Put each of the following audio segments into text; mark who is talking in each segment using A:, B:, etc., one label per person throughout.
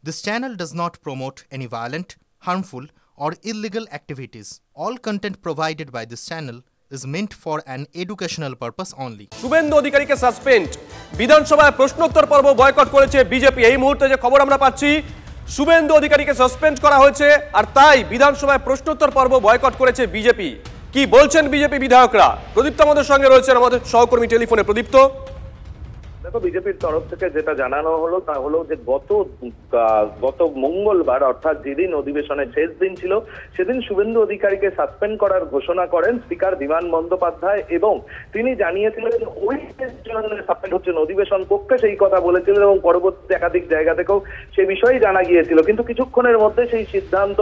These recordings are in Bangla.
A: This channel does not promote any violent, harmful, or illegal activities. All content provided by this channel is meant for an educational purpose only.
B: Suvendu অধিকারীকে সাসপেন্ড, বিধানসভায় প্রশ্নোত্তর পর্ব বয়কট করেছে বিজেপি। এই মুহূর্তে যে খবর আমরা পাচ্ছি, শুভেন্দু অধিকারীকে সাসপেন্ড করা হয়েছে আর তাই বিধানসভায় প্রশ্নোত্তর পর্ব বয়কট করেছে বিজেপি। কি বলছেন বিজেপি বিধায়করা? প্রদীপ্ত আমাদের সঙ্গে রয়েছেন, আমাদের সহকর্মী টেলিফোনে। প্রদীপ্ত,
C: দেখো, বিজেপির তরফ থেকে যেটা জানানো হলো তা হলো যে গত মঙ্গলবার অর্থাৎ যেদিন অধিবেশনের শেষ দিন ছিল সেদিন শুভেন্দু অধিকারীকে সাসপেন্ড করার ঘোষণা করেন স্পিকার বিমান বন্দ্যোপাধ্যায় এবং তিনি জানিয়েছিলেন ওই সাসপেন্ড হচ্ছেন অধিবেশন কক্ষে, সেই কথা বলেছিলেন এবং পরবর্তী একাধিক জায়গা থেকেও সে বিষয়ে জানা গিয়েছিল। কিন্তু কিছুক্ষণের মধ্যে সেই সিদ্ধান্ত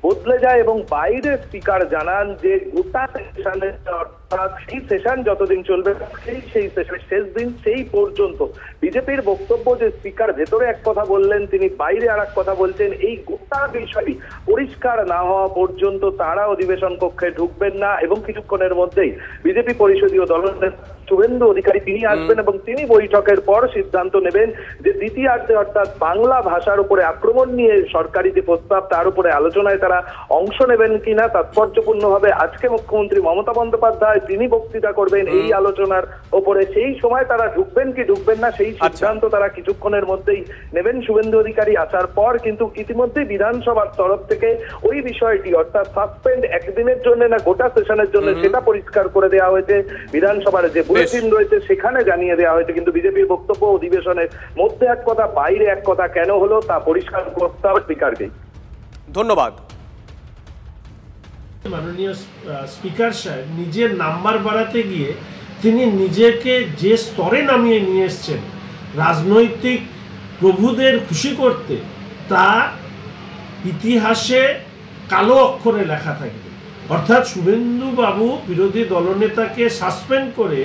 C: বদলে যায় এবং বাইরে স্পিকার জানান যে গোটা সেশনের অর্থাৎ এই সেশন যতদিন চলবে সেই সেশনের শেষ দিন সেই পর্যন্ত বিজেপির বক্তব্য যে স্পিকার ভেতরে এক কথা বললেন তিনি বাইরে আর এক কথা বলছেন, এই গোটা বিষয়টি পরিষ্কার না হওয়া পর্যন্ত তারা অধিবেশন কক্ষে ঢুকবেন না এবং কিছুক্ষণের মধ্যেই বিজেপি পরিষদীয় দলনেতা শুভেন্দু অধিকারী তিনি আসবেন এবং তিনি বৈঠকের পর সিদ্ধান্ত নেবেন যে দ্বিতীয়ার্ধে অর্থাৎ বাংলা ভাষার উপরে আক্রমণ নিয়ে সরকারি যে প্রস্তাব তার উপরে আলোচনায় তারা অংশ নেবেন কিনা। তাৎপর্যপূর্ণভাবে আজকে মুখ্যমন্ত্রী মমতা বন্দ্যোপাধ্যায় তিনি বক্তৃতা করবেন এই আলোচনার ওপরে, সেই সময় তারা ঢুকবেন কি ঢুকবেন না সেই সিদ্ধান্ত তারা কিছুক্ষণের মধ্যেই নেবেন। শুভেন্দু অধিকারী আসার পর কিন্তু ইতিমধ্যে বিধানসভার তরফ থেকে ওই বিষয়টি অর্থাৎ সাসপেন্ড একদিনের জন্য না গোটা সেশনের জন্য সেটা পরিষ্কার করে দেওয়া হয়েছে। বিধানসভার যে বুলেটিন রয়েছে সেখানে জানিয়ে দেওয়া হয়েছে, কিন্তু বিজেপির বক্তব্য অধিবেশনের মধ্যে এক কথা বাইরে এক কথা কেন হলো তা পরিষ্কার করতে হবে স্পিকারকে।
B: ধন্যবাদ।
D: মাননীয় স্পিকার সাহেব নিজের নাম্বার বাড়াতে গিয়ে তিনি নিজেকে যে স্তরে নামিয়ে নিয়ে এসছেন রাজনৈতিক প্রভুদের খুশি করতে, তা ইতিহাসে কালো অক্ষরে লেখা থাকবে। অর্থাৎ শুভেন্দু বাবু বিরোধী দলনেতাকে সাসপেন্ড করে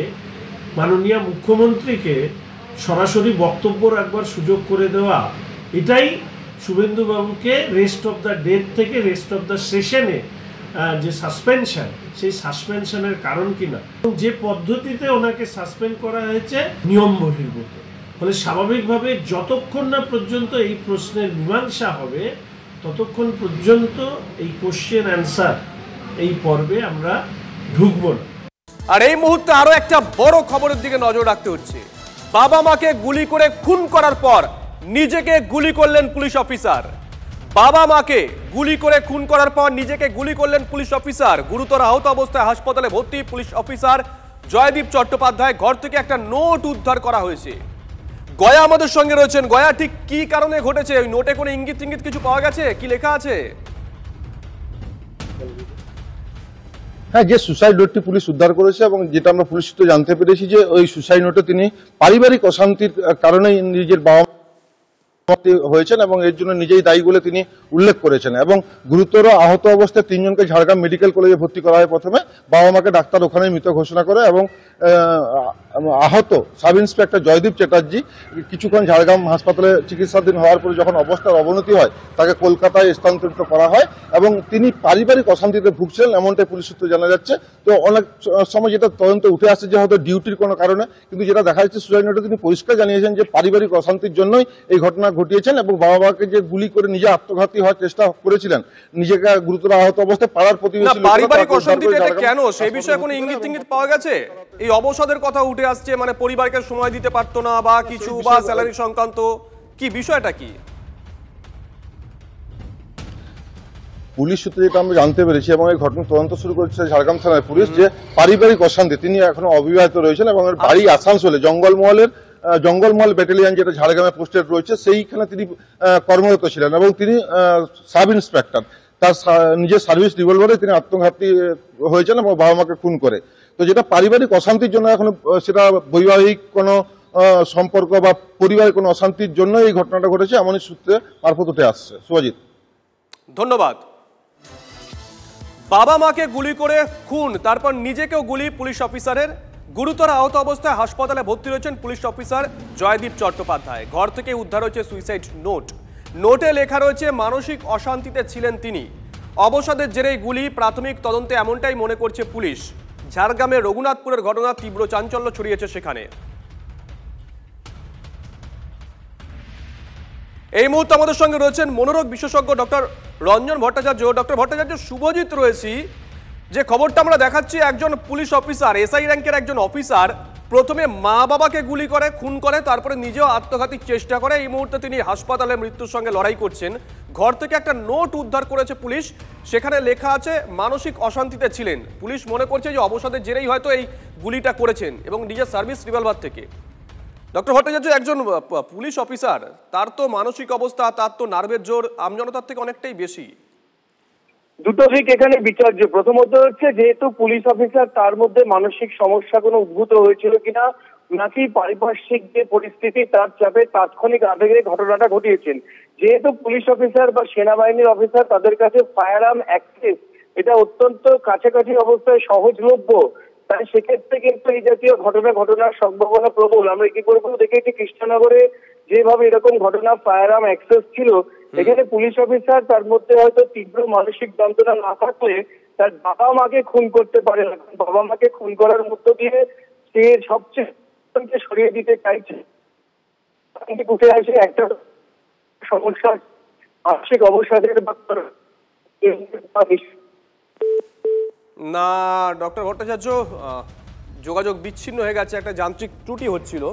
D: মাননীয় মুখ্যমন্ত্রীকে সরাসরি বক্তব্য রাখবার সুযোগ করে দেওয়া, এটাই শুভেন্দু বাবুকে রেস্ট অফ দ্য ডেট থেকে রেস্ট অফ দ্য সেশনে যে সাসপেনশন, সেই সাসপেনশনের কারণ কিনা, যে পদ্ধতিতে ওনাকে সাসপেন্ড করা হয়েছে নিয়ম বহির্ভূত। ফলে স্বাভাবিকভাবে যতক্ষণ না পর্যন্ত এই প্রশ্নের মীমাংসা হবে ততক্ষণ পর্যন্ত এই কোশ্চেন অ্যান্সার এই পর্বে আমরা ঢুকবো না।
B: আর এই মুহূর্তে আরো একটা বড় খবরের দিকে নজর রাখতে হচ্ছে। বাবা মাকে গুলি করে খুন করার পর নিজেকে গুলি করলেন পুলিশ অফিসার। বাবা মাকে গুলি করে খুন করার পর নিজেকে গুলি করলেন পুলিশ অফিসার। গুরুতর আহত অবস্থায় হাসপাতালে ভর্তি পুলিশ অফিসার জয়দীপ চট্টোপাধ্যায়। ঘর থেকে একটা নোট উদ্ধার করা হয়েছে। গয়া আমাদের সঙ্গে রয়েছেন। গয়া, ঠিক কি কারণে ঘটেছে? ওই নোটে কোনো ইঙ্গিত টিঙ্গিত কিছু পাওয়া গেছে? কি লেখা আছে?
E: হ্যাঁ, যে সুসাইড নোটটি পুলিশ উদ্ধার করেছে এবং যেটা আমরা পুলিশ সূত্রে জানতে পেরেছি যে ওই সুসাইড নোটে তিনি পারিবারিক অশান্তির কারণে নিজের বাবা হয়েছেন এবং এর জন্য নিজেই দায়ী বলে তিনি উল্লেখ করেছেন এবং গুরুতর আহত অবস্থায় তিনজনকে ঝাড়গ্রাম মেডিকেল কলেজে ভর্তি করা হয়। প্রথমে বাবা মাকে ডাক্তার ওখানে মৃত ঘোষণা করে এবং আহত সাব ইন্সপেক্টর জয়দীপ চ্যাটার্জি কিছুক্ষণ ঝাড়গ্রাম হাসপাতালে চিকিৎসাধীন হওয়ার পরে যখন অবস্থার অবনতি হয় তাকে কলকাতায় স্থানান্তরিত করা হয় এবং তিনি পারিবারিক অশান্তিতে ভুগছিলেন এমনটাই পুলিশ সূত্রে জানা যাচ্ছে। তো অনেক সময় যেটা তদন্তে উঠে আসছে যে হয়তো ডিউটির কোনো কারণে, কিন্তু যেটা দেখা যাচ্ছে সুসাইড নোটে তিনি পরিষ্কার জানিয়েছেন যে পারিবারিক অশান্তির জন্যই এই ঘটনা ঘটিয়েছেন এবং বাবা মাকে যে গুলি করে নিজে আত্মঘাতী হওয়ার চেষ্টা করেছিলেন, নিজেকে গুরুতর আহত অবস্থায় পাড়ার প্রতিবেশী
B: পারিবারিক অশান্তিটা কেন সেই বিষয়ে কোনো ইঙ্গিত টিঙ্গিত পাওয়া গেছে? এই অবসাদের কথা উঠে আসছে, মানে পরিবারকে সময় দিতে পারতো না বা কিছু বা স্যালারি সংক্রান্ত, কি বিষয়টা কি?
E: পুলিশ সূত্রে যেটা আমরা জানতে পেরেছি এবং এই ঘটনা তদন্ত শুরু করেছে ঝাড়গ্রাম থানার পুলিশ, যে পারিবারিক অশান্তি, তিনি এখনো অবিবাহিত রয়েছেন এবং এর বাড়ি আসানসোলে জঙ্গলমহল ব্যাটালিয়ন যেটা ঝাড়গ্রামে পোস্টেড রয়েছে সেইখানে তিনি কর্মরত ছিলেন এবং তিনি সাব ইন্সপেক্টর। তার নিজের সার্ভিস রিভলভারে তিনি আত্মঘাতী হয়েছেন এবং বাবা মাকে খুন করে। তো যেটা পারিবারিক অশান্তির জন্য, এখন সেটা বৈবাহিক কোনো সম্পর্ক বা পরিবারের কোনো অশান্তির জন্য এই ঘটনাটা ঘটেছে এমনই সূত্রে মারফত উঠে আসছে। শুভজিৎ,
B: ধন্যবাদ। বাবা মাকে গুলি করে খুন, তারপর নিজেকেও গুলি পুলিশ অফিসারের। গুরুতর আহত অবস্থায় হাসপাতালে ভর্তি রয়েছেন পুলিশ অফিসার জয়দীপ চট্টোপাধ্যায়। ঘর থেকে উদ্ধার হয়েছে সুইসাইড নোট। নোটে লেখা রয়েছে মানসিক অশান্তিতে ছিলেন তিনি। অবসাদের জেরেই গুলি, প্রাথমিক তদন্তে এমনটাই মনে করছে পুলিশ। ঝাড়গ্রামের রঘুনাথপুরের ঘটনা তীব্র চাঞ্চল্য ছড়িয়েছে সেখানে। এই মুহূর্তে আমাদের সঙ্গে রয়েছেন মনোরোগ বিশেষজ্ঞ ডক্টর রঞ্জন ভট্টাচার্য। ডক্টর ভট্টাচার্য, শুভজিৎ রয়েছি। যে খবরটা আমরা দেখাচ্ছি, একজন পুলিশ অফিসার, এসআই র্যাঙ্কের একজন অফিসার প্রথমে মা বাবাকে গুলি করে খুন করে, তারপরে নিজেও আত্মঘাতীর চেষ্টা করে। এই মুহূর্তে তিনি হাসপাতালে মৃত্যুর সঙ্গে লড়াই করছেন। ঘর থেকে একটা নোট উদ্ধার করেছে পুলিশ, সেখানে লেখা আছে মানসিক অশান্তিতে ছিলেন। পুলিশ মনে করছে যে অবসাদের জেরেই হয়তো এই গুলিটা করেছেন এবং নিজের সার্ভিস রিভলভার থেকে। ডক্টর ভট্টাচার্য, একজন পুলিশ অফিসার, তার তো মানসিক অবস্থা, তার তো নার্ভের জোর আমজনতার থেকে অনেকটাই বেশি।
F: দুটো দিক এখানে বিচার্য। প্রথমত হচ্ছে, যেহেতু পুলিশ অফিসার, তার মধ্যে মানসিক সমস্যা কোনো উদ্ভূত হয়েছিল কিনা, নাকি পারিপার্শ্বিক যে পরিস্থিতি তার চাপে তাৎক্ষণিক আবেগে ঘটনাটা ঘটিয়েছেন। যেহেতু পুলিশ অফিসার বা সেনাবাহিনীর অফিসার, তাদের কাছে ফায়ার আর্ম অ্যাক্সেস এটা অত্যন্ত কাছাকাছি অবস্থায় সহজলভ্য, তাই সেক্ষেত্রে কিন্তু এই জাতীয় ঘটনার সম্ভাবনা প্রবল। আমরা ইতিপূর্বেও দেখেছি কৃষ্ণনগরে যেভাবে এরকম ঘটনা, ফায়ার আর্ম অ্যাক্সেস ছিল। এখানে পুলিশ অফিসার, তার মধ্যে হয়তো তীব্র মানসিক যন্ত্রণা না থাকলে তার বাবা মাকে খুন করতে পারে না। বাবা মাকে খুন করার মধ্য দিয়ে সে সবচেয়ে সরিয়ে দিতে চাইছে। উঠে আসে একটা সমস্যা, মানসিক অবসাদের
B: না ডক্টর ভট্টাচার্য, যোগাযোগ বিচ্ছিন্ন হয়ে গেছে, একটা যান্ত্রিক ত্রুটি হচ্ছিল।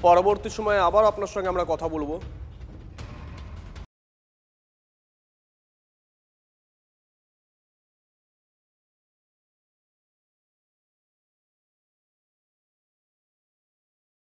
B: পরবর্তী সময়ে আবার আপনার সঙ্গে আমরা কথা বলবো।